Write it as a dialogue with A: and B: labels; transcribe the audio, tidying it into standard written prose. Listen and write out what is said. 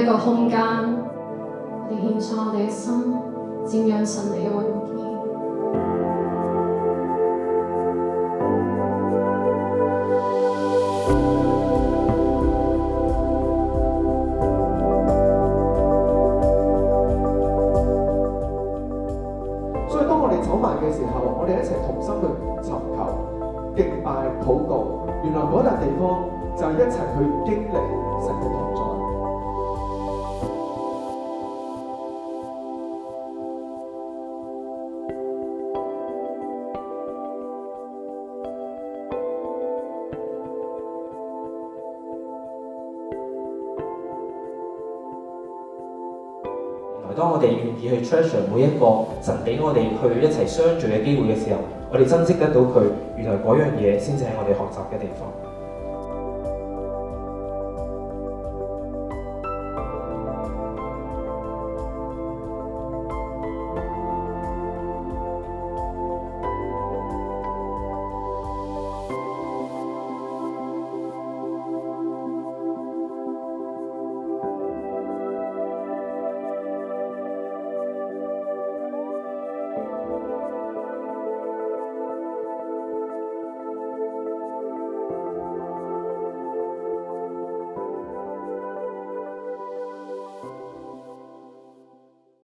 A: 一個空間，我哋獻上我哋嘅心，瞻仰神你嘅榮耀。
B: 所以當我哋走埋嘅時候，我哋一齊同心去尋求、敬拜、禱告。原來嗰笪地方就係一齊去經歷神嘅同在。
C: 當我哋願意去 treasure 每一個神俾我哋去一齊相聚嘅機會嘅時候，我哋珍惜得到佢，原來嗰樣嘢先至係我哋學習嘅地方。